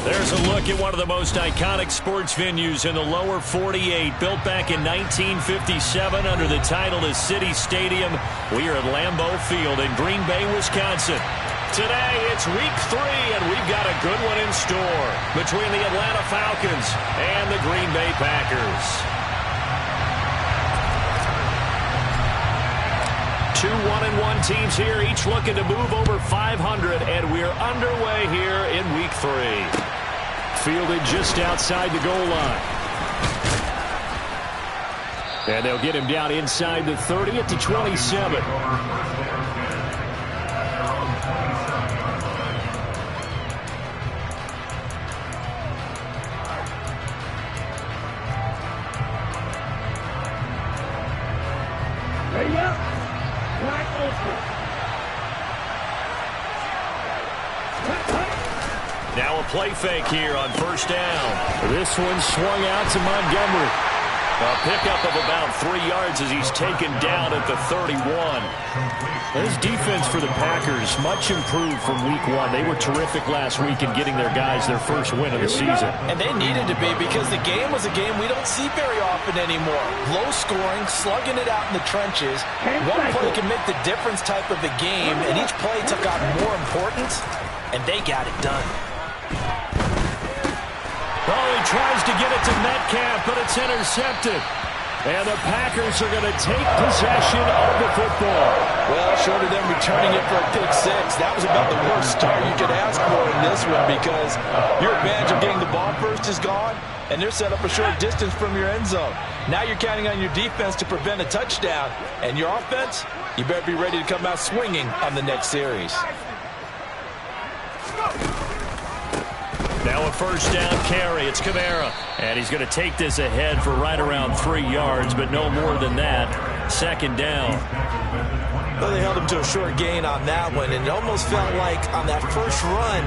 There's a look at one of the most iconic sports venues in the lower 48, built back in 1957 under the title of City Stadium. We are at Lambeau Field in Green Bay, Wisconsin. Today, it's week 3, and we've got a good one in store between the Atlanta Falcons and the Green Bay Packers. 2 1-1 teams here, each looking to move over 500, and we're underway here in week 3. Fielded just outside the goal line. And they'll get him down inside the 30 at the 27. Now a play fake here on first down. This one swung out to Montgomery. A pickup of about 3 yards as he's taken down at the 31. His defense for the Packers much improved from week 1. They were terrific last week in getting their guys their first win of the season. And they needed to be, because the game was a game we don't see very often anymore. Low scoring, slugging it out in the trenches. One play can make the difference type of a game, and each play took on more importance, and they got it done. Oh, he tries to get it to Metcalf, but it's intercepted. And the Packers are going to take possession of the football. Well, short of them returning it for a pick 6, that was about the worst start you could ask for in this one, because your advantage of getting the ball first is gone, and they're set up a short distance from your end zone. Now you're counting on your defense to prevent a touchdown, and your offense, you better be ready to come out swinging on the next series. Now a first down carry. It's Kamara. And he's going to take this ahead for right around 3 yards, but no more than that. Second down. Well, they held him to a short gain on that one, and it almost felt like on that first run,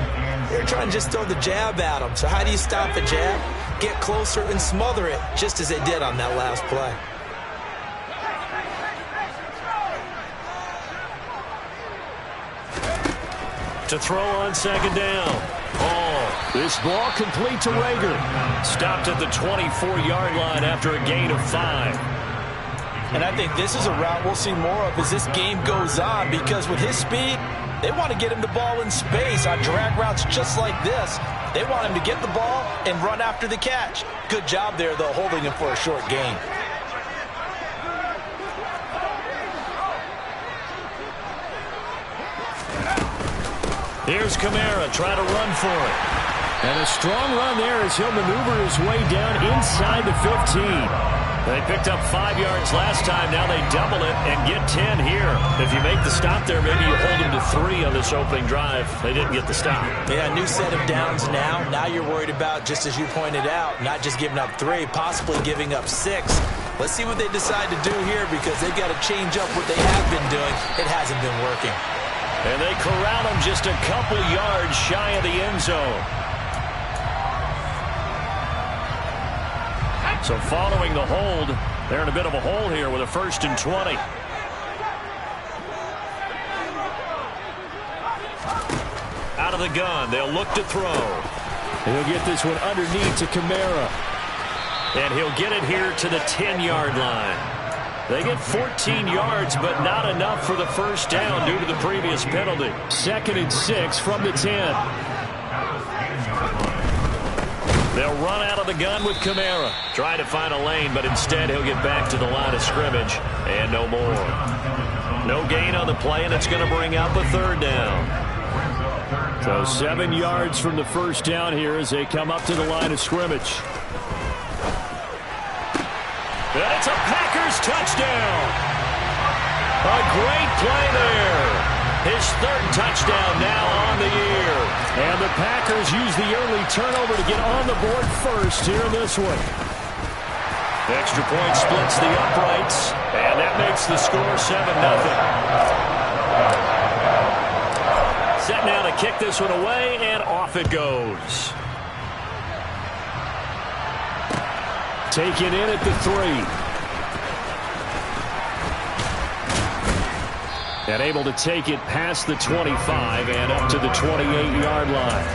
they were trying to just throw the jab at him. So how do you stop a jab? Get closer and smother it, just as they did on that last play. To throw on second down. This ball complete to Rager. Stopped at the 24-yard line after a gain of 5. And I think this is a route we'll see more of as this game goes on, because with his speed, they want to get him the ball in space on drag routes just like this. They want him to get the ball and run after the catch. Good job there, though, holding him for a short gain. Here's Kamara trying to run for it. And a strong run there as he'll maneuver his way down inside the 15. They picked up 5 yards last time. Now they double it and get 10 here. If you make the stop there, maybe you hold him to 3 on this opening drive. They didn't get the stop. Yeah, new set of downs now. Now you're worried about, just as you pointed out, not just giving up 3, possibly giving up 6. Let's see what they decide to do here, because they've got to change up what they have been doing. It hasn't been working. And they corral him just a couple yards shy of the end zone. So following the hold, they're in a bit of a hole here with a 1st and 20. Out of the gun, they'll look to throw. He'll get this one underneath to Kamara. And he'll get it here to the 10-yard line. They get 14 yards, but not enough for the first down due to the previous penalty. 2nd and 6 from the 10. They'll run out of the gun with Kamara. Trying to find a lane, but instead he'll get back to the line of scrimmage. And no more. No gain on the play, and it's going to bring up a 3rd down. So 7 yards from the first down here as they come up to the line of scrimmage. And it's a Packers touchdown. A great play there. His 3rd touchdown now on the year. And the Packers use the early turnover to get on the board first here in this one. Extra point splits the uprights, and that makes the score 7-0. Set now to kick this one away, and off it goes. Taken in at the 3. And able to take it past the 25 and up to the 28-yard line.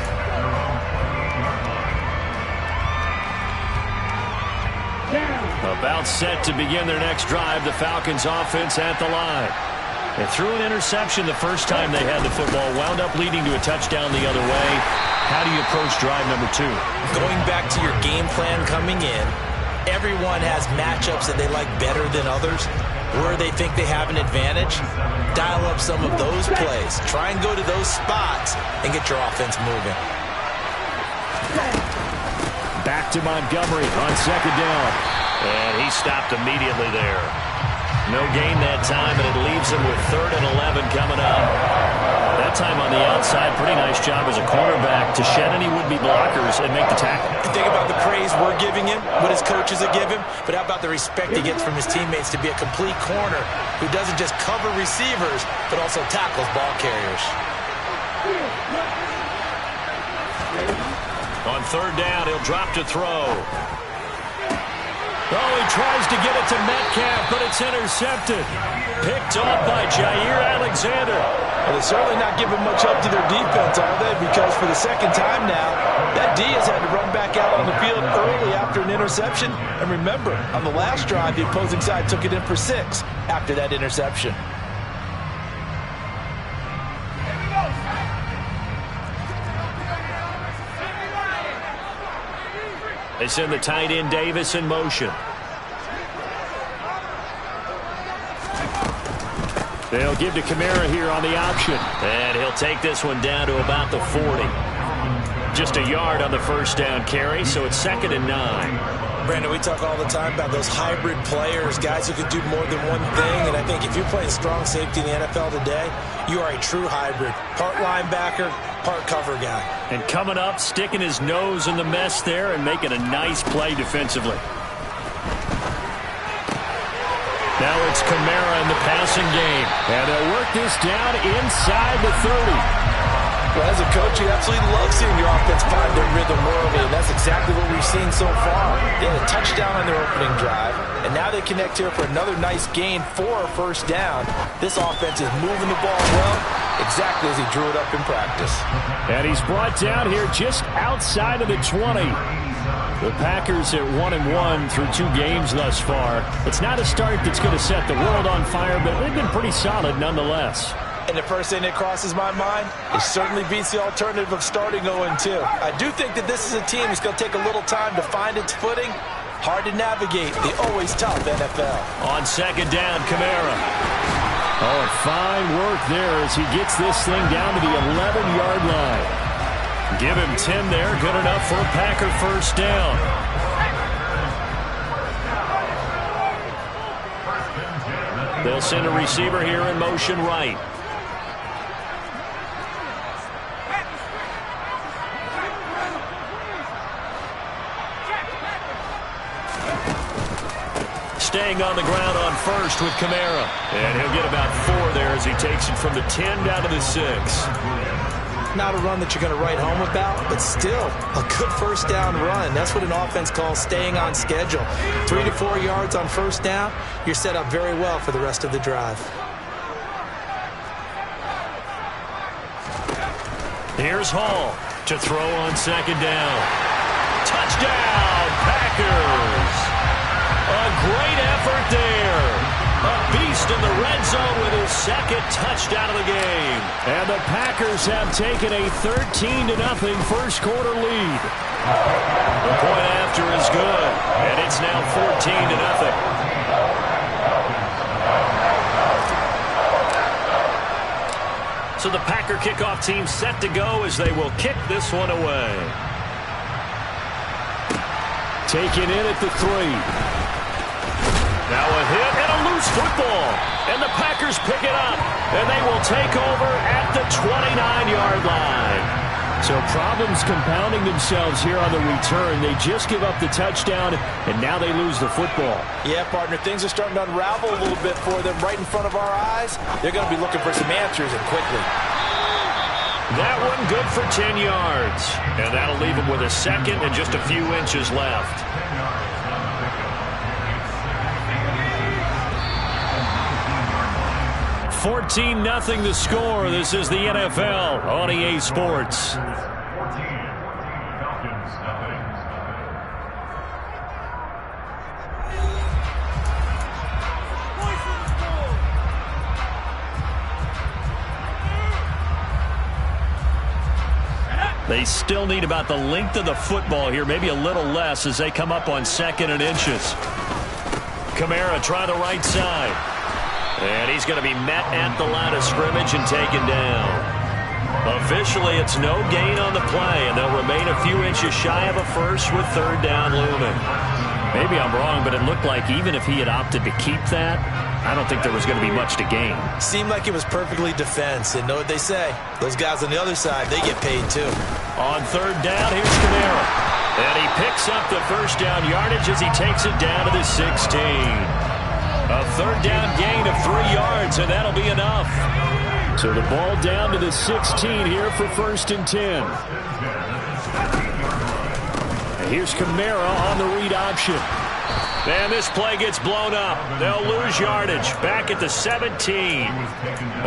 About set to begin their next drive, the Falcons offense at the line. They threw an interception the first time they had the football, wound up leading to a touchdown the other way. How do you approach drive number 2? Going back to your game plan coming in, everyone has matchups that they like better than others. Where they think they have an advantage, dial up some of those plays. Try and go to those spots and get your offense moving. Back to Montgomery on second down. And he stopped immediately there. No gain that time, and it leaves him with 3rd and 11 coming up. That time on the outside, pretty nice job as a cornerback to shed any would-be blockers and make the tackle. Think about the praise we're giving him, what his coaches have given him, but how about the respect he gets from his teammates to be a complete corner who doesn't just cover receivers, but also tackles ball carriers. On 3rd down, he'll drop to throw. Oh, he tries to get it to Metcalf, but it's intercepted. Picked off by Jair Alexander. Well, they're certainly not giving much up to their defense, are they? Because for the second time now, that D has had to run back out on the field early after an interception. And remember, on the last drive, the opposing side took it in for 6 after that interception. They send the tight end Davis in motion. They'll give to Kamara here on the option. And he'll take this one down to about the 40. Just a yard on the first down carry, so it's 2nd and 9. Brandon, we talk all the time about those hybrid players, guys who can do more than one thing. And I think if you're playing strong safety in the NFL today, you are a true hybrid. Part linebacker, part cover guy. And coming up, sticking his nose in the mess there and making a nice play defensively. Now it's Kamara in the passing game. And they'll work this down inside the 30. Well, as a coach, you absolutely love seeing your offense find their rhythm early, and that's exactly what we've seen so far. They had a touchdown on their opening drive, and now they connect here for another nice gain for a first down. This offense is moving the ball well, exactly as he drew it up in practice. And he's brought down here just outside of the 20. The Packers at 1-1 through 2 games thus far. It's not a start that's going to set the world on fire, but they've been pretty solid nonetheless. And the first thing that crosses my mind, it certainly beats the alternative of starting 0-2. I do think that this is a team that's going to take a little time to find its footing. Hard to navigate the always tough NFL. On second down, Kamara. Oh, fine work there as he gets this thing down to the 11-yard line. Give him 10 there, good enough for a Packer first down. They'll send a receiver here in motion right. Staying on the ground on first with Kamara. And he'll get about 4 there as he takes it from the 10 down to the 6. Not a run that you're going to write home about, but still a good first down run. That's what an offense calls staying on schedule. 3 to 4 yards on first down, you're set up very well for the rest of the drive. Here's Hall to throw on second down. Touchdown, Packers! A great effort there. A beast in the red zone with his 2nd touchdown of the game. And the Packers have taken a 13-0 first quarter lead. The point after is good, and it's now 14-0. So the Packer kickoff team set to go as they will kick this one away. Taken in at the 3. Now a hit and a loose football. And the Packers pick it up. And they will take over at the 29-yard line. So problems compounding themselves here on the return. They just give up the touchdown, and now they lose the football. Yeah, partner, things are starting to unravel a little bit for them right in front of our eyes. They're going to be looking for some answers, and quickly. That one good for 10 yards. And that'll leave them with a 2nd and just a few inches left. 14-0 the score. This is the NFL on EA Sports. They still need about the length of the football here, maybe a little less as they come up on 2nd and inches. Kamara try the right side. And he's going to be met at the line of scrimmage and taken down. Officially, it's no gain on the play, and they'll remain a few inches shy of a first with 3rd down looming. Maybe I'm wrong, but it looked like even if he had opted to keep that, I don't think there was going to be much to gain. Seemed like it was perfectly defense, and know what they say. Those guys on the other side, they get paid too. On 3rd down, here's Kamara. And he picks up the first down yardage as he takes it down to the 16. A 3rd down gain of 3 yards, and that'll be enough. So the ball down to the 16 here for 1st and 10. And here's Kamara on the read option. And this play gets blown up. They'll lose yardage. Back at the 17.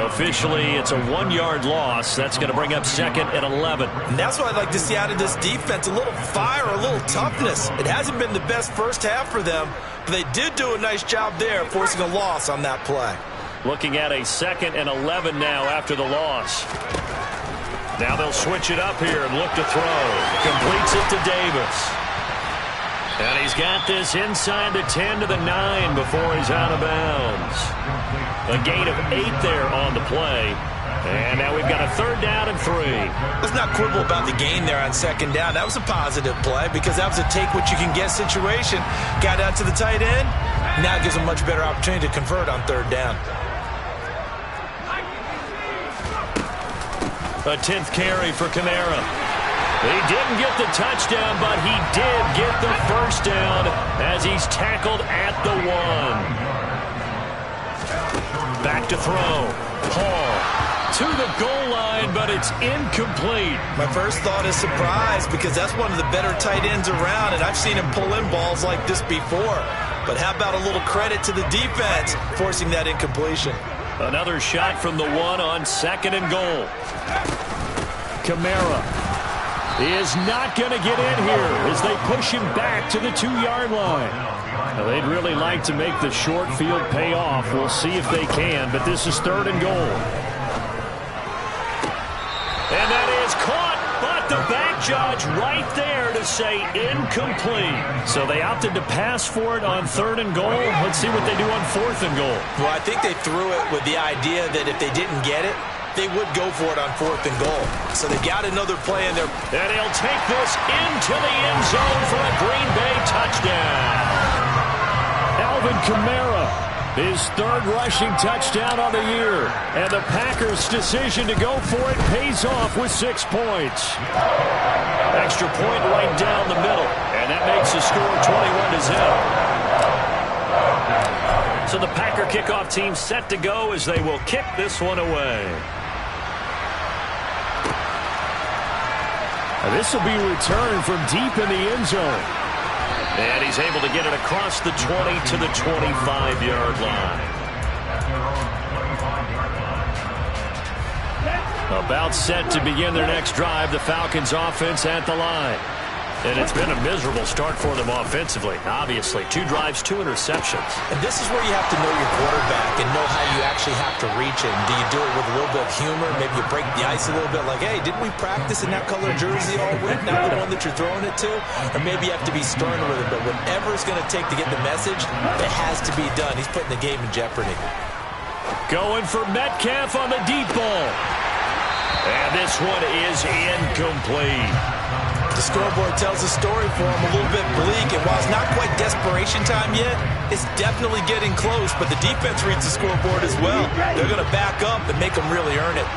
Officially, it's a 1-yard loss. That's going to bring up 2nd and 11. And that's what I'd like to see out of this defense. A little fire, a little toughness. It hasn't been the best first half for them, but they did do a nice job there, forcing a loss on that play. Looking at a 2nd and 11 now after the loss. Now they'll switch it up here and look to throw. Completes it to Davis. And he's got this inside the 10 to the 9 before he's out of bounds. A gain of 8 there on the play. And now we've got a 3rd down and 3. Let's not quibble about the gain there on 2nd down. That was a positive play because that was a take-what-you-can-get situation. Got out to the tight end. Now it gives them a much better opportunity to convert on 3rd down. A 10th carry for Kamara. He didn't get the touchdown, but he did get the first down as he's tackled at the 1. Back to throw. Paul to the goal line, but it's incomplete. My first thought is surprise because that's one of the better tight ends around, and I've seen him pull in balls like this before. But how about a little credit to the defense forcing that incompletion? Another shot from the 1 on 2nd and goal. Kamara is not going to get in here as they push him back to the 2-yard line. Now, they'd really like to make the short field pay off. We'll see if they can, but this is 3rd and goal. And that is caught, but the back judge right there to say incomplete. So they opted to pass for it on 3rd and goal. Let's see what they do on 4th and goal. Well, I think they threw it with the idea that if they didn't get it, they would go for it on 4th and goal. So they got another play in there. And he'll take this into the end zone for a Green Bay touchdown. Alvin Kamara, his 3rd rushing touchdown on the year. And the Packers' decision to go for it pays off with 6 points. Extra point right down the middle. And that makes the score 21-0. So the Packer kickoff team set to go as they will kick this one away. This will be returned from deep in the end zone. And he's able to get it across the 20 to the 25-yard line. About set to begin their next drive, the Falcons offense at the line. And it's been a miserable start for them offensively, obviously. 2 drives, 2 interceptions. And this is where you have to know your quarterback and know how you actually have to reach it. Do you do it with a little bit of humor? Maybe you break the ice a little bit like, hey, didn't we practice in that color jersey all week? Not the one that you're throwing it to? Or maybe you have to be sterner with it. But whatever it's going to take to get the message, it has to be done. He's putting the game in jeopardy. Going for Metcalf on the deep ball. And this one is incomplete. The scoreboard tells a story for him, a little bit bleak, and while it's not quite desperation time yet, it's definitely getting close, but the defense reads the scoreboard as well. They're going to back up and make them really earn it.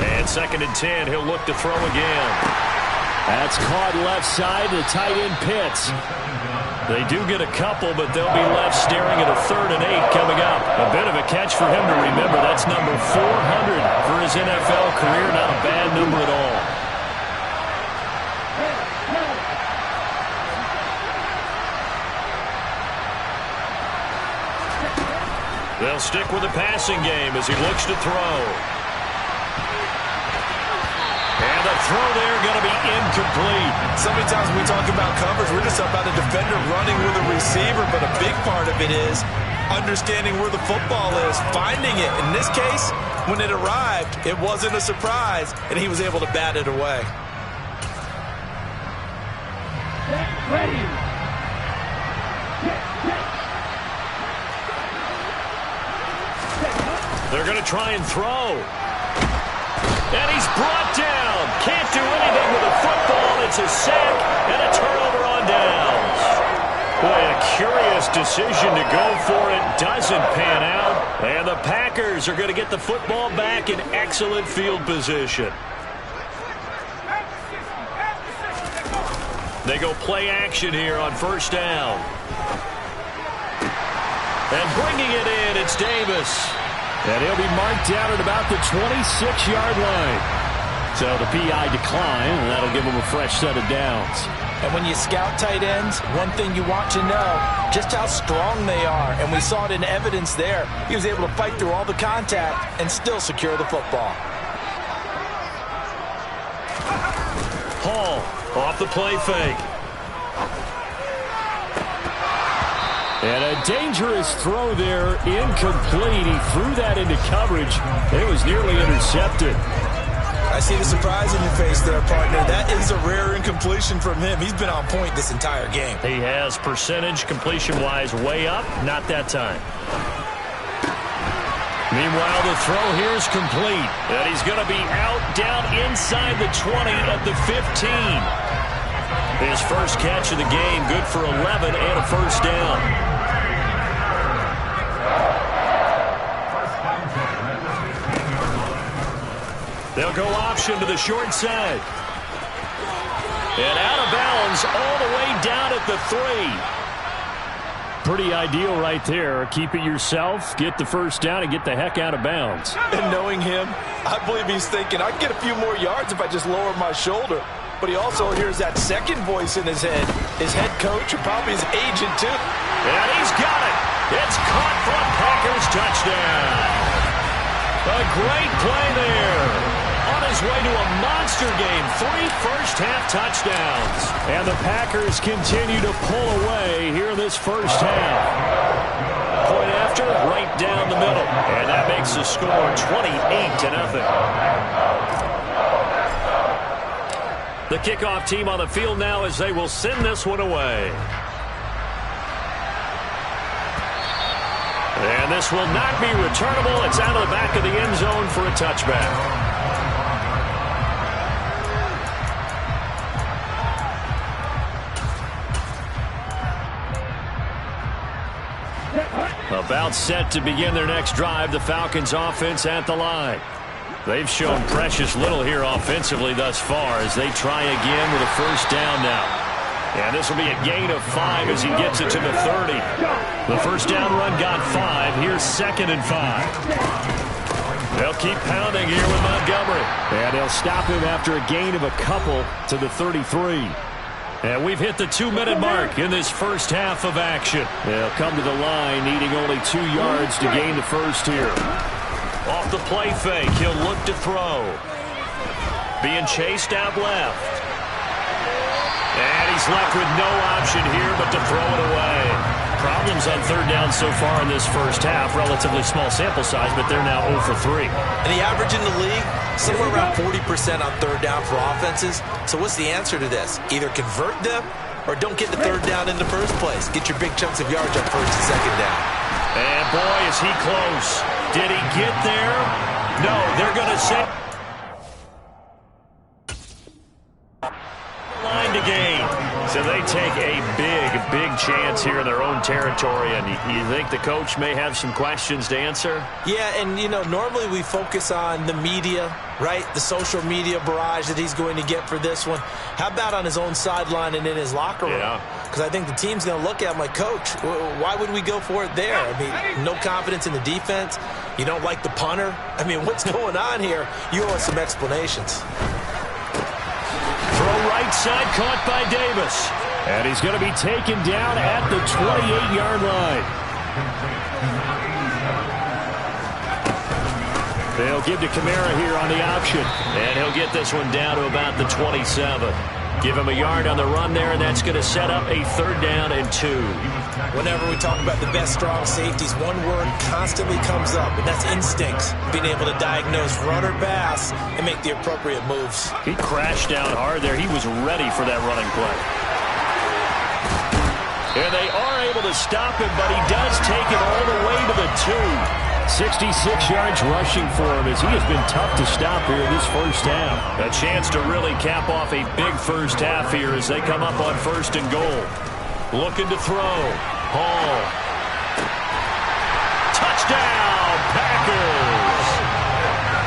And 2nd and 10, he'll look to throw again. That's caught left side to tight end Pitts. They do get a couple, but they'll be left staring at a 3rd and 8 coming up. A bit of a catch for him to remember. That's number 400 for his NFL career. Not a bad number at all. They'll stick with the passing game as he looks to throw. And the throw there going to be incomplete. So many times when we talk about coverage, we're just talking about a defender running with a receiver, but a big part of it is understanding where the football is, finding it. In this case, when it arrived, it wasn't a surprise, and he was able to bat it away. Ready. They're going to try and throw. And he's brought down. Can't do anything with the football. It's a sack and a turnover on downs. Boy, a curious decision to go for it. Doesn't pan out. And the Packers are going to get the football back in excellent field position. They go play action here on first down. And bringing it in, it's Davis. And he'll be marked down at about the 26-yard line. So the PI decline, and that'll give him a fresh set of downs. And when you scout tight ends, one thing you want to know, just how strong they are. And we saw it in evidence there. He was able to fight through all the contact and still secure the football. Hall off the play fake. And a dangerous throw there, incomplete. He threw that into coverage. It was nearly intercepted. I see the surprise in your face there, partner. That is a rare incompletion from him. He's been on point this entire game. He has percentage completion-wise way up. Not that time. Meanwhile, the throw here is complete. And he's going to be out down inside the 20 at the 15. His first catch of the game, good for 11 and a first down. They'll go option to the short side. And out of bounds all the way down at the 3. Pretty ideal right there. Keep it yourself, get the first down, and get the heck out of bounds. And knowing him, I believe he's thinking, I can get a few more yards if I just lower my shoulder. But he also hears that second voice in his head. His head coach, or probably his agent, too. And he's got it. It's caught for a Packers touchdown. A great play there. On his way to a monster game. 3 first-half touchdowns. And the Packers continue to pull away here in this first half. Point after, right down the middle. And that makes the score 28-0. The kickoff team on the field now as they will send this one away. And this will not be returnable. It's out of the back of the end zone for a touchback. About set to begin their next drive, the Falcons offense at the line. They've shown precious little here offensively thus far as they try again with a first down now. And this will be a gain of 5 as he gets it to the 30. The first down run got 5. Here's 2nd and 5. They'll keep pounding here with Montgomery. And they'll stop him after a gain of a couple to the 33. And we've hit the 2-minute mark in this first half of action. They'll come to the line needing only 2 yards to gain the first here. Off the play fake, he'll look to throw. Being chased out left. And he's left with no option here but to throw it away. Problems on third down so far in this first half. Relatively small sample size, but they're now 0 for 3. And the average in the league, somewhere around 40% on third down for offenses. So what's the answer to this? Either convert them or don't get the third down in the first place. Get your big chunks of yards on first and second down. And boy, is he close. Did he get there? No, they're going to say line to gain. So they take a big chance here in their own territory. And you think the coach may have some questions to answer? Yeah, and, you know, normally we focus on the media, right? The social media barrage that he's going to get for this one. How about on his own sideline and in his locker room? Yeah. Because I think the team's going to look at him like, Coach, why would we go for it there? I mean, no confidence in the defense. You don't like the punter. I mean, what's going on here? You owe us some explanations. Throw right side caught by Davis. And he's going to be taken down at the 28-yard line. They'll give to Kamara here on the option. And he'll get this one down to about the 27. Give him a yard on the run there, and that's going to set up a 3rd down and 2. Whenever we talk about the best strong safeties, one word constantly comes up, and that's instincts. Being able to diagnose run or pass and make the appropriate moves. He crashed down hard there. He was ready for that running play. And they are able to stop him, but he does take it all the way to the 2. 66 yards rushing for him as he has been tough to stop here in this first half. A chance to really cap off a big first half here as they come up on 1st and goal. Looking to throw. Hall. Touchdown, Packers!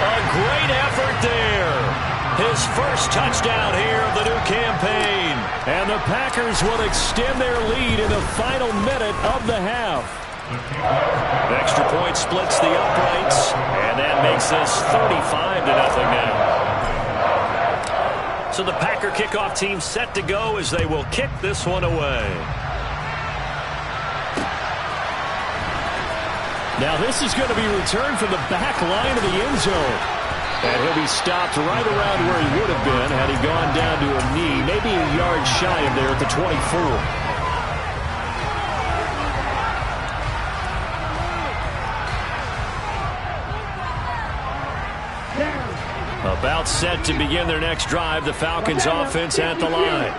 A great effort there. His first touchdown here of the new campaign. And the Packers will extend their lead in the final minute of the half. Extra point splits the uprights, and that makes this 35-0 now. So the Packer kickoff team set to go as they will kick this one away. Now this is going to be returned from the back line of the end zone. And he'll be stopped right around where he would have been had he gone down to a knee, maybe a yard shy of there at the 24. About set to begin their next drive, the Falcons offense at the line.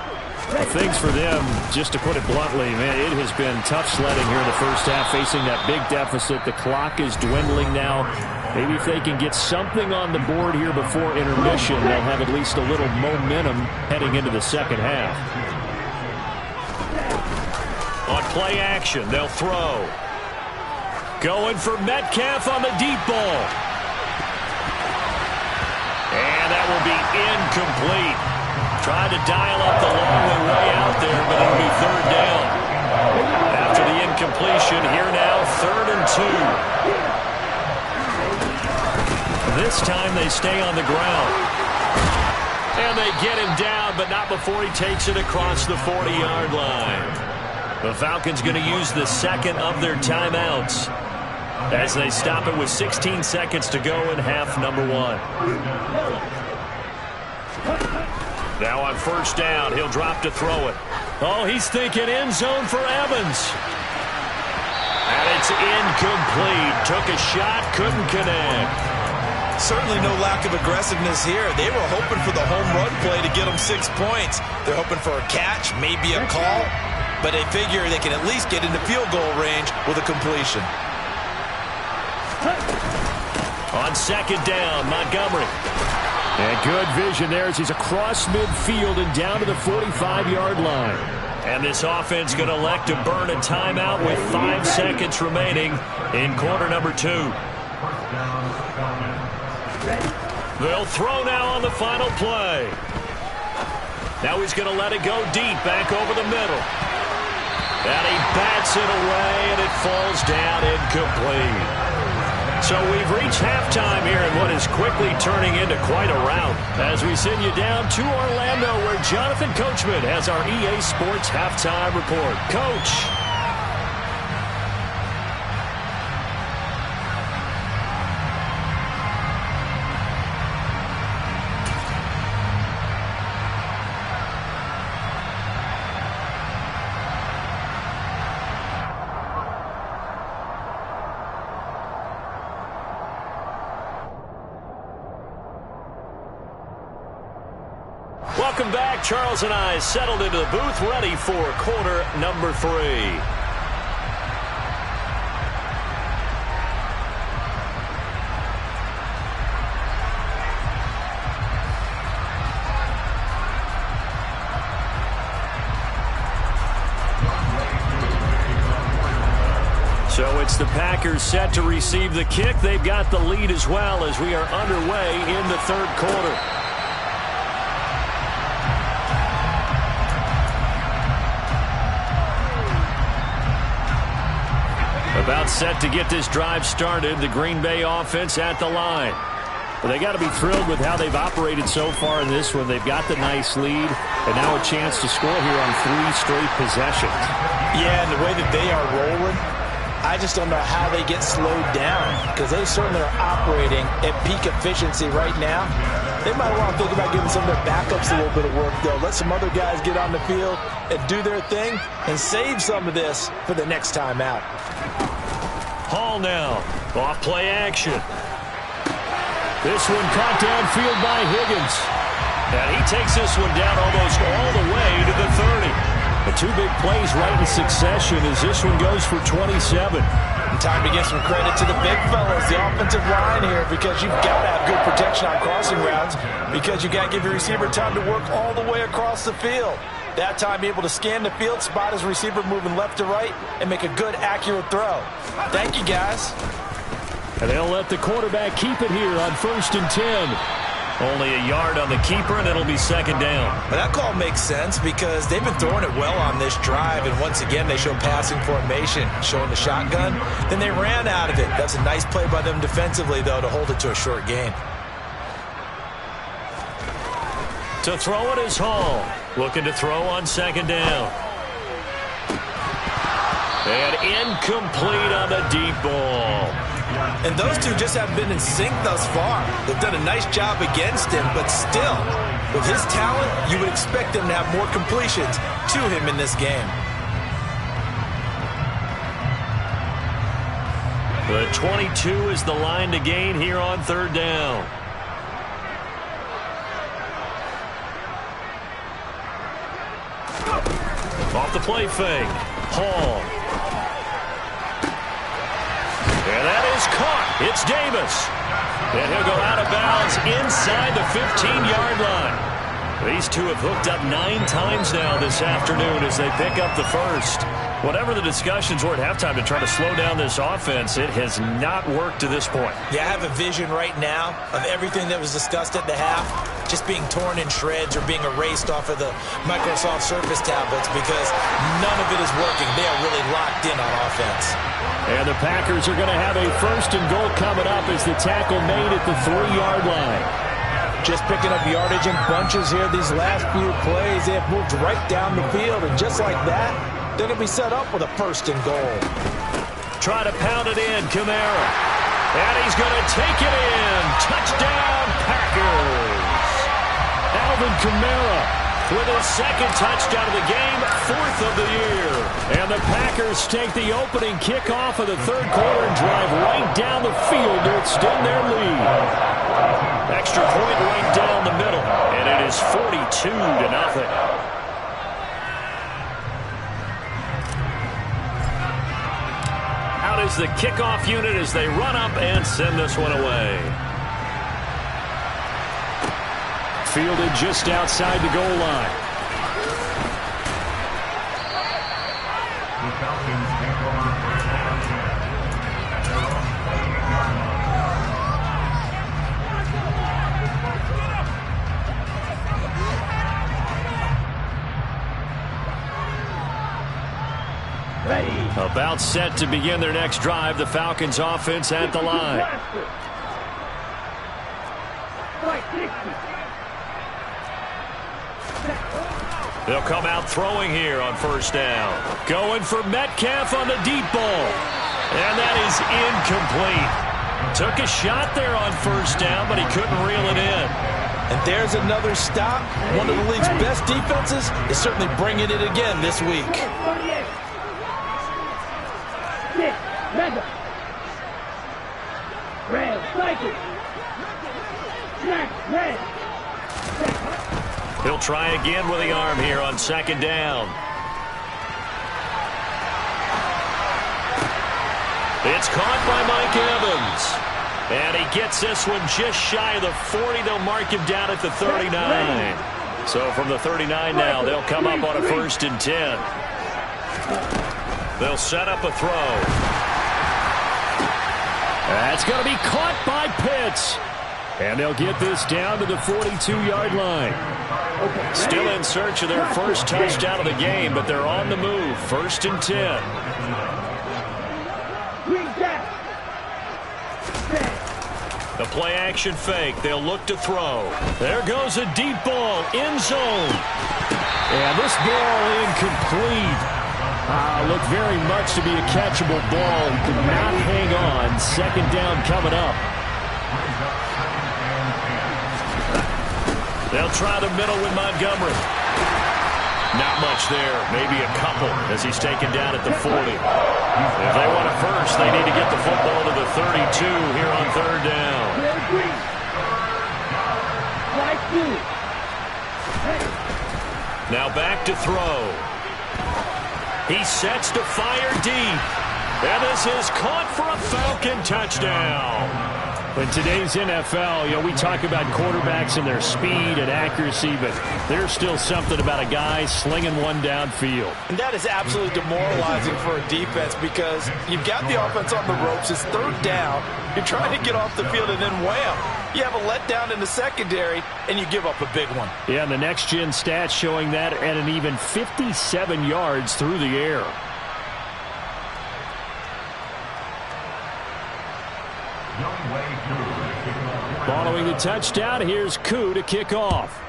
Things for them, just to put it bluntly, man, it has been tough sledding here in the first half, facing that big deficit. The clock is dwindling now. Maybe if they can get something on the board here before intermission, they'll have at least a little momentum heading into the second half. On play action, they'll throw. Going for Metcalf on the deep ball. And that will be incomplete. Tried to dial up the long way out there, but it'll be 3rd down. After the incompletion, here now, 3rd and 2. This time they stay on the ground. And they get him down, but not before he takes it across the 40-yard line. The Falcons going to use the second of their timeouts as they stop it with 16 seconds to go in half number 1. Now on 1st down, he'll drop to throw it. Oh, he's thinking end zone for Evans. And it's incomplete. Took a shot, couldn't connect. Certainly no lack of aggressiveness here. They were hoping for the home run play to get them 6 points. They're hoping for a catch, maybe a call, but they figure they can at least get into field goal range with a completion. On 2nd down, Montgomery. And good vision there as he's across midfield and down to the 45-yard line. And this offense going to elect to burn a timeout with 5 seconds remaining in quarter number 2. They'll throw now on the final play. Now he's going to let it go deep, back over the middle. And he bats it away, and it falls down incomplete. So we've reached halftime here in what is quickly turning into quite a rout as we send you down to Orlando where Jonathan Coachman has our EA Sports Halftime Report. Coach. Welcome back. Charles and I settled into the booth, ready for quarter number 3. So it's the Packers set to receive the kick. They've got the lead as well as we are underway in the 3rd quarter. About set to get this drive started, the Green Bay offense at the line. Well, they got to be thrilled with how they've operated so far in this one. They've got the nice lead, and now a chance to score here on 3 straight possessions. Yeah, and the way that they are rolling, I just don't know how they get slowed down because they certainly are operating at peak efficiency right now. They might want to think about giving some of their backups a little bit of work, though. Let some other guys get on the field and do their thing and save some of this for the next time out. Hall now. Off play action. This one caught downfield by Higgins. And he takes this one down almost all the way to the 30. The two big plays right in succession as this one goes for 27. And time to give some credit to the big fellas, the offensive line here, because you've got to have good protection on crossing routes, because you've got to give your receiver time to work all the way across the field. That time, be able to scan the field, spot his receiver moving left to right, and make a good, accurate throw. Thank you, guys. And they'll let the quarterback keep it here on 1st and 10. Only a yard on the keeper, and it'll be 2nd down. Well, that call makes sense because they've been throwing it well on this drive, and once again, they show passing formation, showing the shotgun. Then they ran out of it. That's a nice play by them defensively, though, to hold it to a short gain. To throw it is Hall. Looking to throw on 2nd down. And incomplete on the deep ball. And those two just have been in sync thus far. They've done a nice job against him, but still, with his talent, you would expect them to have more completions to him in this game. The 22 is the line to gain here on 3rd down. Off the play fake. Hall. And that is caught. It's Davis. And he'll go out of bounds inside the 15-yard line. These two have hooked up 9 times now this afternoon as they pick up the first. Whatever the discussions were at halftime to try to slow down this offense, it has not worked to this point. Yeah, I have a vision right now of everything that was discussed at the half just being torn in shreds or being erased off of the Microsoft Surface tablets because none of it is working. They are really locked in on offense. And the Packers are going to have a 1st and goal coming up as the tackle made at the 3-yard line. Just picking up yardage in bunches here these last few plays. They have moved right down the field, and just like that, they're going to be set up with a 1st and goal. Try to pound it in, Kamara. And he's going to take it in. Touchdown, Packers. Alvin Kamara with his 2nd touchdown of the game, 4th of the year. And the Packers take the opening kickoff of the 3rd quarter and drive right down the field to extend their lead. Extra point right down the middle, and it is 42-0. Out is the kickoff unit as they run up and send this one away. Fielded just outside the goal line. About set to begin their next drive. The Falcons offense at the line. They'll come out throwing here on 1st down. Going for Metcalf on the deep ball. And that is incomplete. Took a shot there on 1st down, but he couldn't reel it in. And there's another stop. One of the league's best defenses is certainly bringing it again this week. He'll try again with the arm here on 2nd down. It's caught by Mike Evans. And he gets this one just shy of the 40. They'll mark him down at the 39. So from the 39 now, they'll come up on a 1st and 10. They'll set up a throw. That's going to be caught by Pitts. And they'll get this down to the 42-yard line. Still in search of their 1st touchdown of the game, but they're on the move. 1st and 10. The play-action fake. They'll look to throw. There goes a deep ball. End zone. And this ball incomplete. Looked very much to be a catchable ball. He could not hang on. 2nd down coming up. They'll try the middle with Montgomery. Not much there. Maybe a couple as he's taken down at the 40. If they want a first, they need to get the football to the 32 here on third down. Now back to throw. He sets to fire deep. And this is caught for a Falcon touchdown. In today's NFL, we talk about quarterbacks and their speed and accuracy, but there's still something about a guy slinging one downfield. And that is absolutely demoralizing for a defense because you've got the offense on the ropes. It's third down. You're trying to get off the field, and then wham, you have a letdown in the secondary, and you give up a big one. Yeah, and the next-gen stats showing that at an even 57 yards through the air. Following the touchdown, here's Koo to kick off.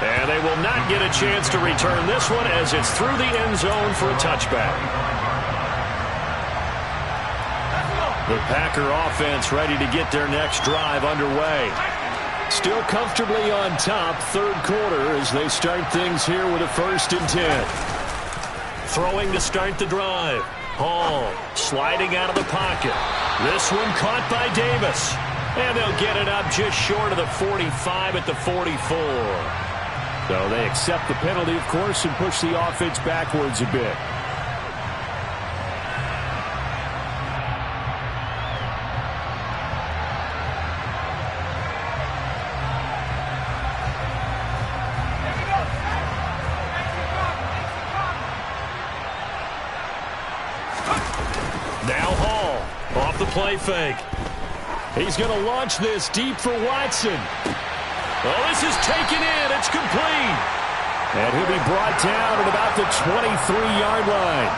And they will not get a chance to return this one as it's through the end zone for a touchback. The Packer offense ready to get their next drive underway. Still comfortably on top, third quarter as they start things here with a 1st and 10. Throwing to start the drive. Hall sliding out of the pocket. This one caught by Davis. And they'll get it up just short of the 45 at the 44. So they accept the penalty, of course, and push the offense backwards a bit. Now Hall off the play fake. He's going to launch this deep for Watson. Oh, this is taken in. It's complete. And he'll be brought down at about the 23-yard line.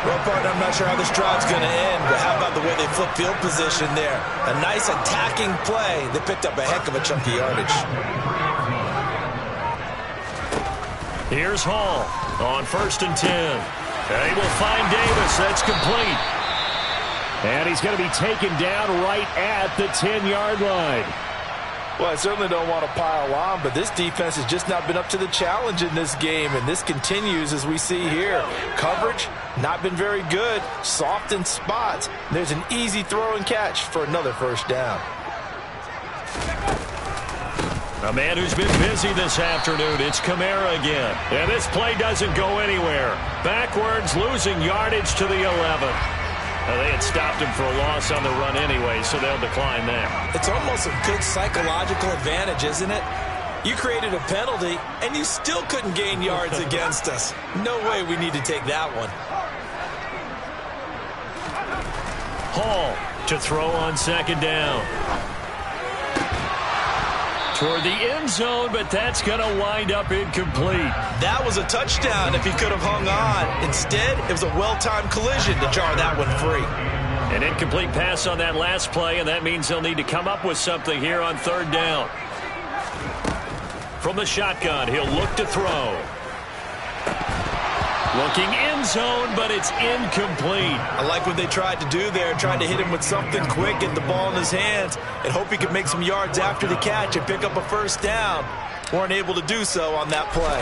Well, partner, I'm not sure how this drive's going to end, but how about the way they flip field position there? A nice attacking play. They picked up a heck of a chunk of yardage. Here's Hall on 1st and 10. They will find Davis. That's complete. And he's going to be taken down right at the 10-yard line. Well, I certainly don't want to pile on, but this defense has just not been up to the challenge in this game, and this continues as we see here. Coverage, not been very good, soft in spots. There's an easy throw and catch for another 1st down. A man who's been busy this afternoon, it's Kamara again. And this play doesn't go anywhere. Backwards, losing yardage to the 11. They had stopped him for a loss on the run anyway, so they'll decline that. It's almost a good psychological advantage, isn't it? You created a penalty, and you still couldn't gain yards against us. No way we need to take that one. Hall to throw on 2nd down. Toward the end zone, but that's going to wind up incomplete. That was a touchdown if he could have hung on. Instead, it was a well-timed collision to jar that one free. An incomplete pass on that last play, and that means they'll need to come up with something here on 3rd down. From the shotgun, he'll look to throw. Looking end zone, but it's incomplete. I like what they tried to do there, tried to hit him with something quick, get the ball in his hands, and hope he could make some yards after the catch and pick up a 1st down. Weren't able to do so on that play.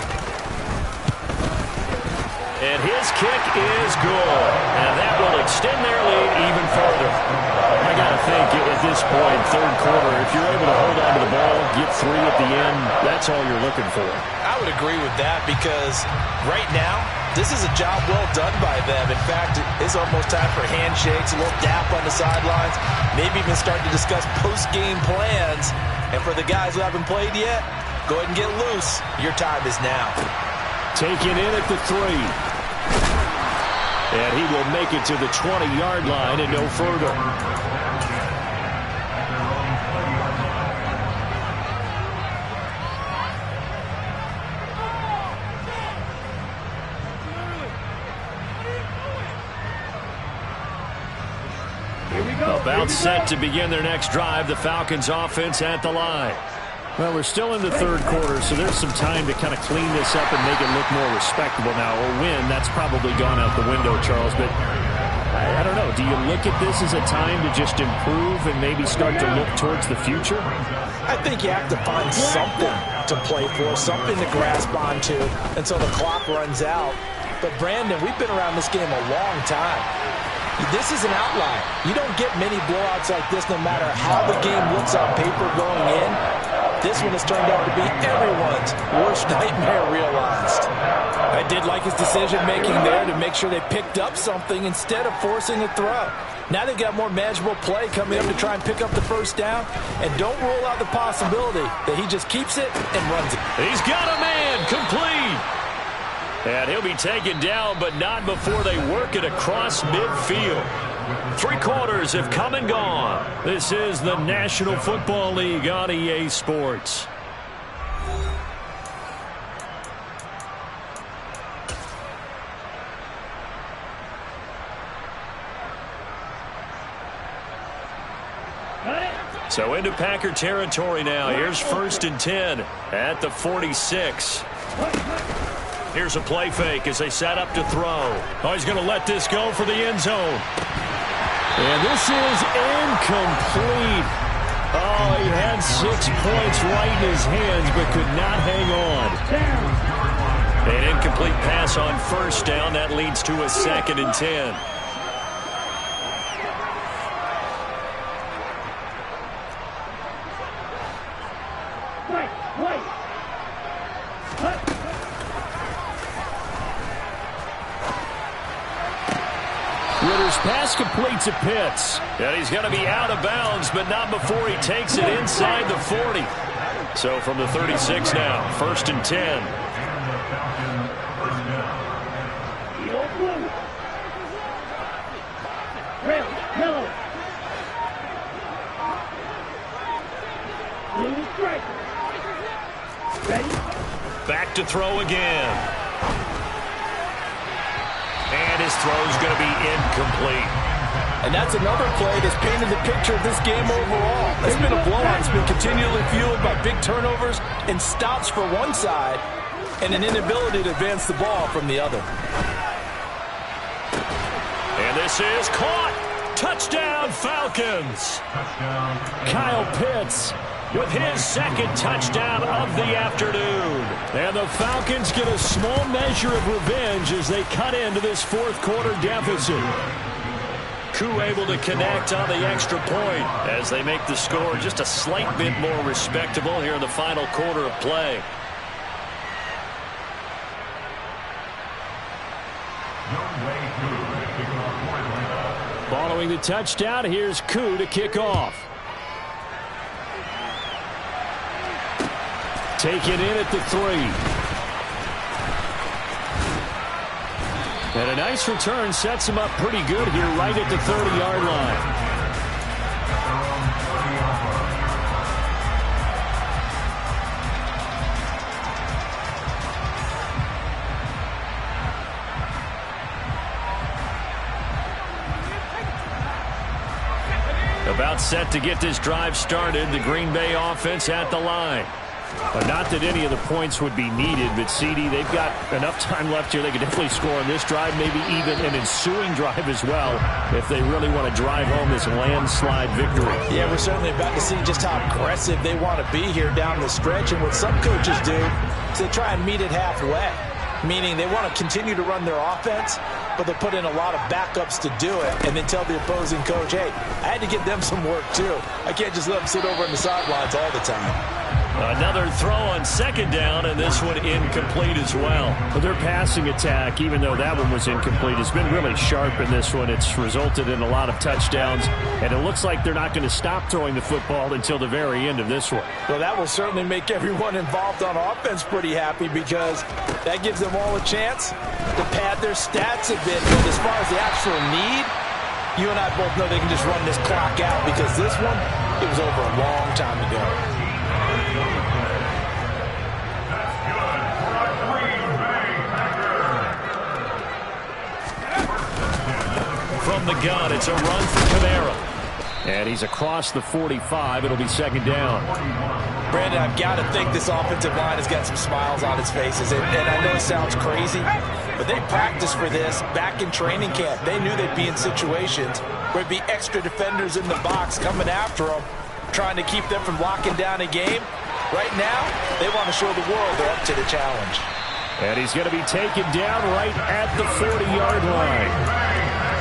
And his kick is good. And that will extend their lead even further. I got to think at this point, 3rd quarter, if you're able to hold on to the ball, get 3 at the end, that's all you're looking for. I would agree with that because right now, this is a job well done by them. In fact, it's almost time for handshakes, a little dap on the sidelines, maybe even start to discuss post-game plans. And for the guys who haven't played yet, go ahead and get loose. Your time is now. Taken in at the 3. And he will make it to the 20-yard line and no further. About set to begin their next drive. The Falcons offense at the line. Well, we're still in the 3rd quarter, so there's some time to kind of clean this up and make it look more respectable now. Or win, that's probably gone out the window, Charles. But I don't know. Do you look at this as a time to just improve and maybe start to look towards the future? I think you have to find something to play for, something to grasp onto until the clock runs out. But, Brandon, we've been around this game a long time. This is an outlier. You don't get many blowouts like this no matter how the game looks on paper going in. This one has turned out to be everyone's worst nightmare realized. I did like his decision-making there to make sure they picked up something instead of forcing a throw. Now they've got more manageable play coming up to try and pick up the first down. And don't rule out the possibility that he just keeps it and runs it. He's got a man complete. And he'll be taken down, but not before they work it across midfield. 3 quarters have come and gone. This is the National Football League on EA Sports. So into Packer territory now. Here's 1st and 10 at the 46. Here's a play fake as they set up to throw. Oh, he's going to let this go for the end zone. And this is incomplete. Oh, he had 6 points right in his hands but could not hang on. An incomplete pass on 1st down. That leads to a 2nd and 10. Ritter's pass completes to Pitts. And he's going to be out of bounds, but not before he takes it inside the 40. So from the 36 now, 1st and 10. Back to throw again. And his throw's going to be incomplete. And that's another play that's painted the picture of this game overall. It's been a blowout. It's been continually fueled by big turnovers and stops for one side and an inability to advance the ball from the other. And this is caught. Touchdown, Falcons. Kyle Pitts with his 2nd touchdown of the afternoon. And the Falcons get a small measure of revenge as they cut into this 4th quarter deficit. Koo able to connect on the extra point as they make the score just a slight bit more respectable here in the final quarter of play. Following the touchdown, here's Koo to kick off. Taken in at the 3. And a nice return sets him up pretty good here right at the 30-yard line. About set to get this drive started, the Green Bay offense at the line. Not that any of the points would be needed, but CD, they've got enough time left here. They could definitely score on this drive, maybe even an ensuing drive as well, if they really want to drive home this landslide victory. Yeah, we're certainly about to see just how aggressive they want to be here down the stretch. And what some coaches do is they try and meet it halfway, meaning they want to continue to run their offense, but they'll put in a lot of backups to do it and then tell the opposing coach, hey, I had to give them some work too. I can't just let them sit over on the sidelines all the time. Another throw on 2nd down, and this one incomplete as well. But their passing attack, even though that one was incomplete, has been really sharp in this one. It's resulted in a lot of touchdowns, and it looks like they're not going to stop throwing the football until the very end of this one. Well, that will certainly make everyone involved on offense pretty happy because that gives them all a chance to pad their stats a bit. But as far as the actual need, you and I both know they can just run this clock out because this one, it was over a long time ago. From the gun, it's a run for Kamara. And he's across the 45. It'll be 2nd down. Brandon, I've got to think this offensive line has got some smiles on its faces. And I know it sounds crazy, but they practiced for this back in training camp. They knew they'd be in situations where there'd be extra defenders in the box coming after them, trying to keep them from locking down a game. Right now, they want to show the world they're up to the challenge. And he's going to be taken down right at the 40-yard line.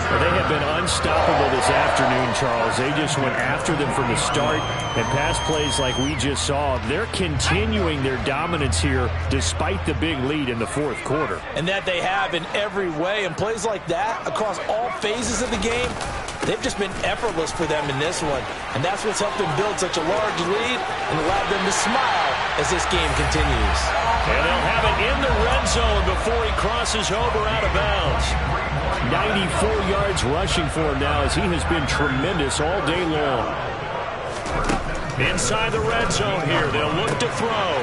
Well, they have been unstoppable this afternoon, Charles. They just went after them from the start, and pass plays like we just saw. They're continuing their dominance here despite the big lead in the fourth quarter. And that they have in every way. And plays like that across all phases of the game, they've just been effortless for them in this one. And that's what's helped them build such a large lead and allowed them to smile as this game continues. And they'll have it in the red zone before he crosses over out of bounds. 94 yards rushing for him now as he has been tremendous all day long. Inside the red zone here, they'll look to throw.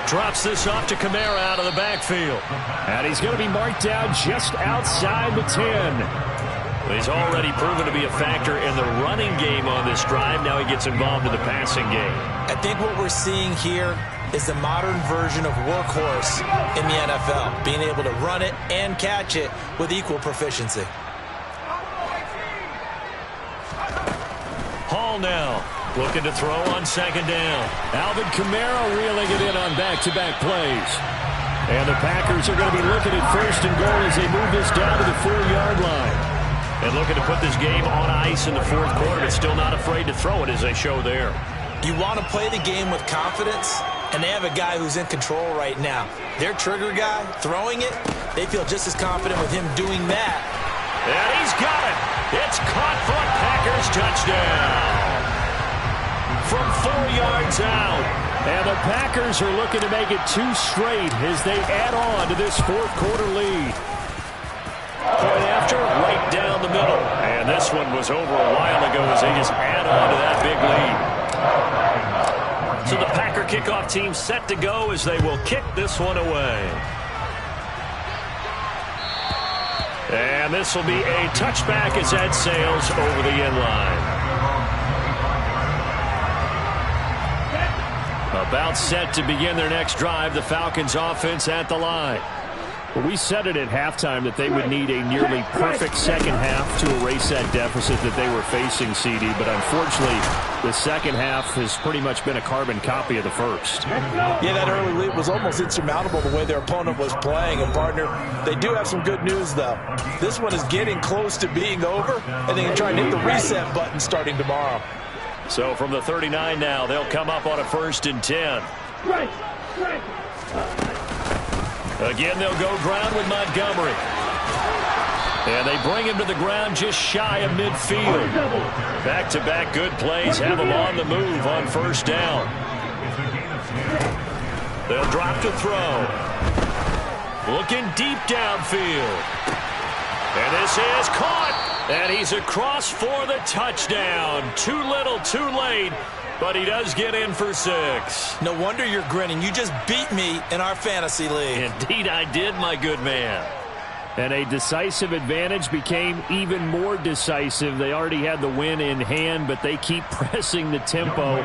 Drops this off to Kamara out of the backfield. And he's going to be marked down just outside the 10. He's already proven to be a factor in the running game on this drive. Now he gets involved in the passing game. I think what we're seeing here is the modern version of workhorse in the NFL, being able to run it and catch it with equal proficiency. Hall now looking to throw on second down. Alvin Kamara reeling it in on back-to-back plays. And the Packers are going to be looking at first and goal as they move this down to the 4-yard line. And looking to put this game on ice in the fourth quarter, but still not afraid to throw it as they show there. You want to play the game with confidence, and they have a guy who's in control right now. Their trigger guy, throwing it, they feel just as confident with him doing that. And he's got it. It's caught for a Packers touchdown. From 4 yards out. And the Packers are looking to make it 2 straight as they add on to this fourth quarter lead. Point after, right down the middle. And this one was over a while ago as they just add on to that big lead. So the Packer kickoff team set to go as they will kick this one away. And this will be a touchback as that sails over the end line. About set to begin their next drive, the Falcons offense at the line. Well, we said it at halftime that they would need a nearly perfect second half to erase that deficit that they were facing, CD. But unfortunately, the second half has pretty much been a carbon copy of the first. Yeah, that early lead was almost insurmountable the way their opponent was playing. And, partner, they do have some good news, though. This one is getting close to being over, and they can try and hit the reset button starting tomorrow. So from the 39 now, they'll come up on a 1st and 10. Again, they'll go ground with Montgomery. And they bring him to the ground just shy of midfield. Back-to-back good plays have him on the move on first down. They'll drop to throw. Looking deep downfield. And this is caught. And he's across for the touchdown. Too little, too late. But he does get in for 6. No wonder you're grinning. You just beat me in our fantasy league. Indeed I did, my good man. And a decisive advantage became even more decisive. They already had the win in hand, but they keep pressing the tempo,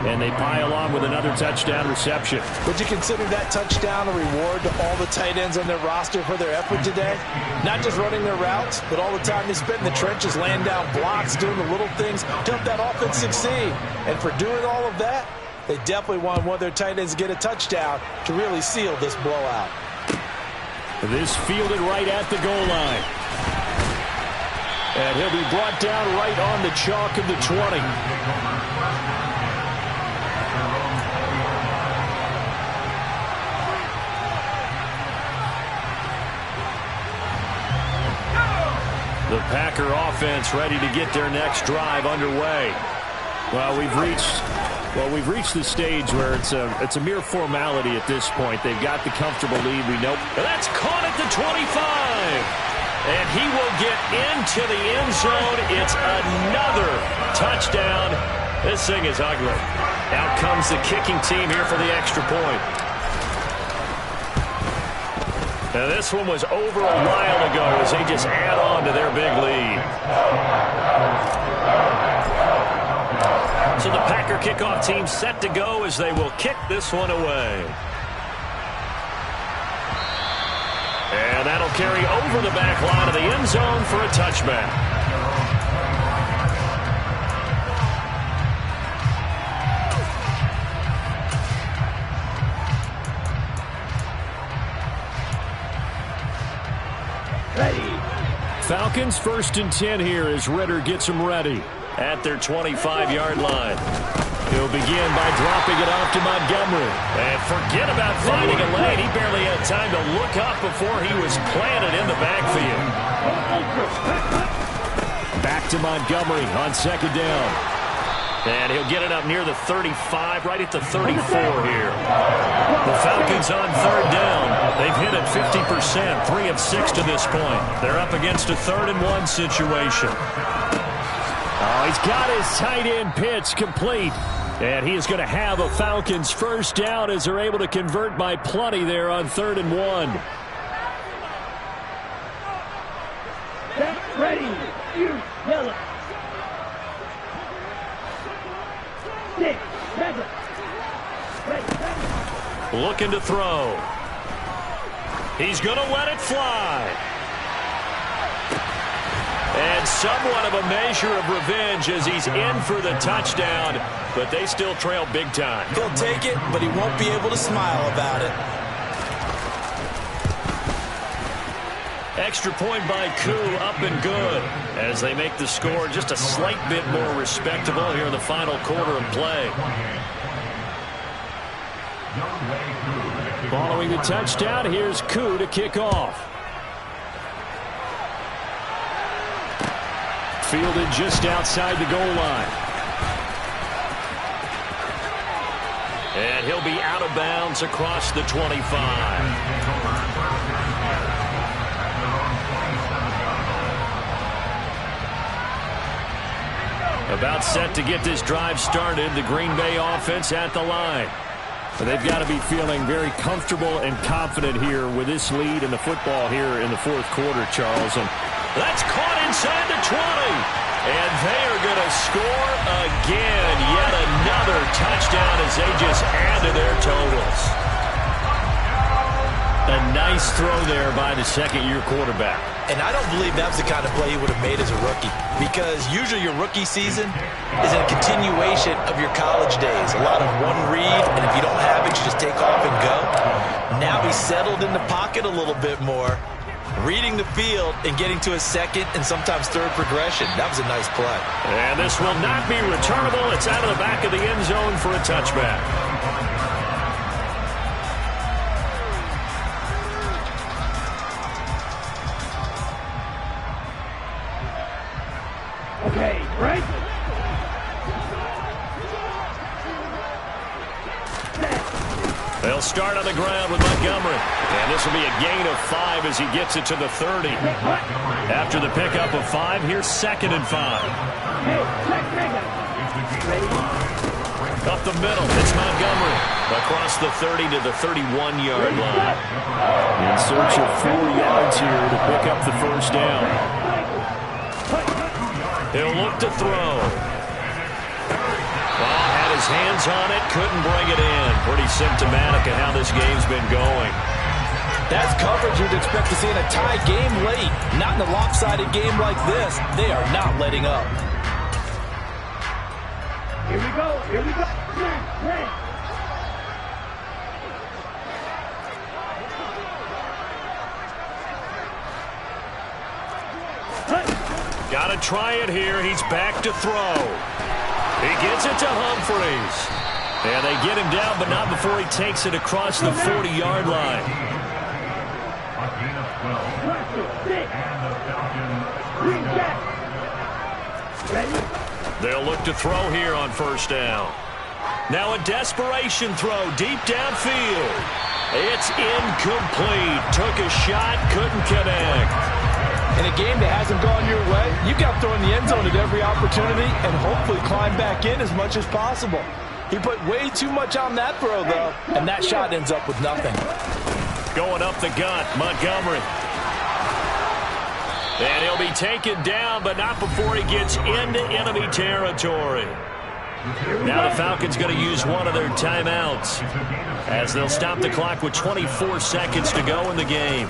and they pile on with another touchdown reception. Would you consider that touchdown a reward to all the tight ends on their roster for their effort today? Not just running their routes, but all the time they spent in the trenches, laying down blocks, doing the little things to help that offense succeed. And for doing all of that, they definitely want one of their tight ends to get a touchdown to really seal this blowout. This fielded right at the goal line. And he'll be brought down right on the chalk of the 20. The Packer offense ready to get their next drive underway. Well, we've reached the stage where it's a mere formality at this point. They've got the comfortable lead. We know. That's caught at the 25. And he will get into the end zone. It's another touchdown. This thing is ugly. Out comes the kicking team here for the extra point. Now this one was over a while ago as they just add on to their big lead. So the Packer kickoff team set to go as they will kick this one away. And that'll carry over the back line of the end zone for a touchback. Falcons 1st and 10 here as Ritter gets them ready at their 25-yard line. He'll begin by dropping it off to Montgomery. And forget about finding a lane. He barely had time to look up before he was planted in the backfield. Back to Montgomery on 2nd down. And he'll get it up near the 35, right at the 34 here. The Falcons on 3rd down. They've hit it 50%, 3 of 6 to this point. They're up against a 3rd and 1 situation. Oh, he's got his tight end pitch complete. And he is going to have a Falcons 1st down as they're able to convert by plenty there on 3rd and 1. Get ready, you yellow. Looking to throw. He's going to let it fly. And somewhat of a measure of revenge as he's in for the touchdown, but they still trail big time. He'll take it, but he won't be able to smile about it. Extra point by Koo, up and good, as they make the score just a slight bit more respectable here in the final quarter of play. Following the touchdown, here's Koo to kick off. Fielded just outside the goal line. And he'll be out of bounds across the 25. About set to get this drive started, the Green Bay offense at the line. They've got to be feeling very comfortable and confident here with this lead in the football here in the 4th quarter, Charles. And that's caught inside the 20. And they are going to score again. Yet another touchdown as they just add to their totals. A nice throw there by the 2nd-year quarterback. And I don't believe that was the kind of play he would have made as a rookie, because usually your rookie season is a continuation of your college days. A lot of one read, and if you don't have it, you just take off and go. Now he's settled in the pocket a little bit more, reading the field and getting to a 2nd and sometimes 3rd progression. That was a nice play. And this will not be returnable. It's out of the back of the end zone for a touchback. Okay, right? They'll start on the ground with Montgomery. And this will be a gain of 5 as he gets it to the 30. After the pickup of 5, here's 2nd and 5. Up the middle, it's Montgomery. Across the 30 to the 31-yard line. In search of 4 yards here to pick up the 1st down. He'll look to throw. Well, had his hands on it, couldn't bring it in. Pretty symptomatic of how this game's been going. That's coverage you'd expect to see in a tie game late. Not in a lopsided game like this. They are not letting up. Here we go. Here we go. Got to try it here. He's back to throw. He gets it to Humphreys. And they get him down, but not before he takes it across the 40-yard line. They'll look to throw here on 1st down. Now a desperation throw deep downfield. It's incomplete. Took a shot, couldn't connect. In a game that hasn't gone your way, you've got to throw in the end zone at every opportunity and hopefully climb back in as much as possible. He put way too much on that throw, though, and that shot ends up with nothing. Going up the gut, Montgomery. And he'll be taken down, but not before he gets into enemy territory. Now the Falcons going to use one of their timeouts as they'll stop the clock with 24 seconds to go in the game.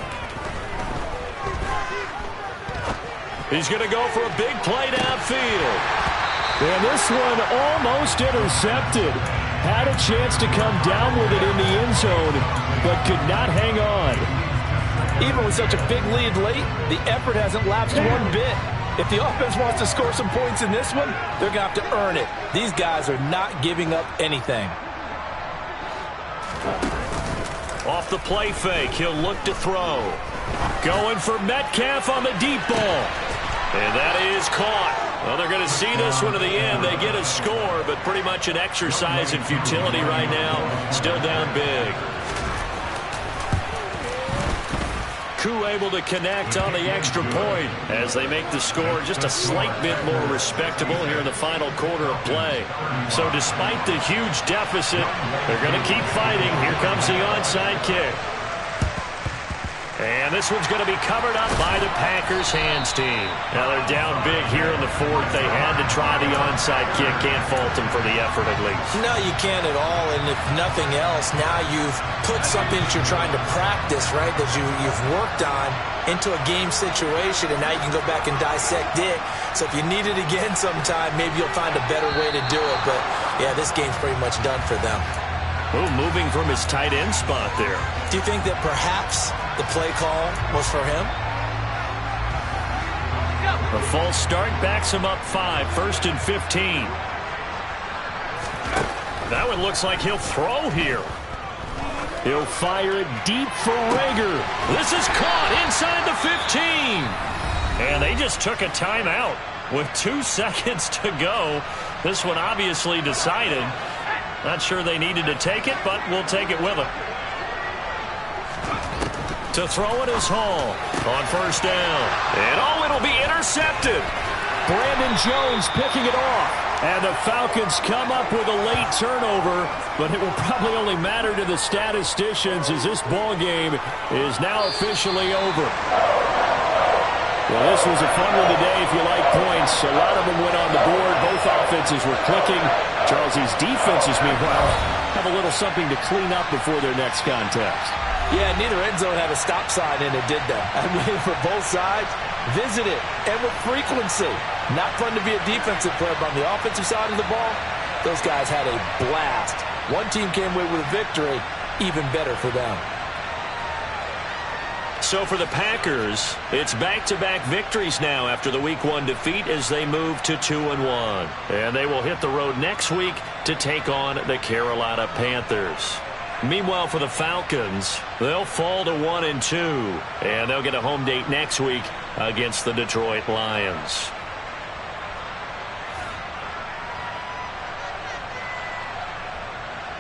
He's going to go for a big play downfield. And this one almost intercepted. Had a chance to come down with it in the end zone, but could not hang on. Even with such a big lead late, the effort hasn't lapsed one bit. If the offense wants to score some points in this one, they're going to have to earn it. These guys are not giving up anything. Off the play fake, he'll look to throw. Going for Metcalf on the deep ball. And that is caught. Well, they're going to see this one to the end. They get a score, but pretty much an exercise in futility right now. Still down big. Koo able to connect on the extra point as they make the score just a slight bit more respectable here in the final quarter of play. So despite the huge deficit, they're going to keep fighting. Here comes the onside kick. And this one's going to be covered up by the Packers hands team. Now they're down big here in the fourth. They had to try the onside kick. Can't fault them for the effort at least. No, you can't at all. And if nothing else, now you've put something that you're trying to practice, right, that you've worked on into a game situation, and now you can go back and dissect it. So if you need it again sometime, maybe you'll find a better way to do it. But, yeah, this game's pretty much done for them. Oh, moving from his tight end spot there. Do you think that perhaps the play call was for him? A false start backs him up 5, 1st and 15. That one looks like he'll throw here. He'll fire it deep for Rager. This is caught inside the 15. And they just took a timeout with 2 seconds to go. This one obviously decided. Not sure they needed to take it, but we'll take it with them. To throw it is Hall on first down. And oh, it'll be intercepted. Brandon Jones picking it off. And the Falcons come up with a late turnover, but it will probably only matter to the statisticians as this ball game is now officially over. Well, this was a fun one today if you like points. A lot of them went on the board. Both offenses were clicking. Charles, these defenses, meanwhile, have a little something to clean up before their next contest. Yeah, neither end zone had a stop sign in it, did they? I mean, for both sides, visit it, and with frequency. Not fun to be a defensive player, but on the offensive side of the ball, those guys had a blast. One team came away with a victory, even better for them. So for the Packers, it's back-to-back victories now after the Week 1 defeat as they move to 2-1. And they will hit the road next week to take on the Carolina Panthers. Meanwhile, for the Falcons, they'll fall to 1-2, and they'll get a home date next week against the Detroit Lions.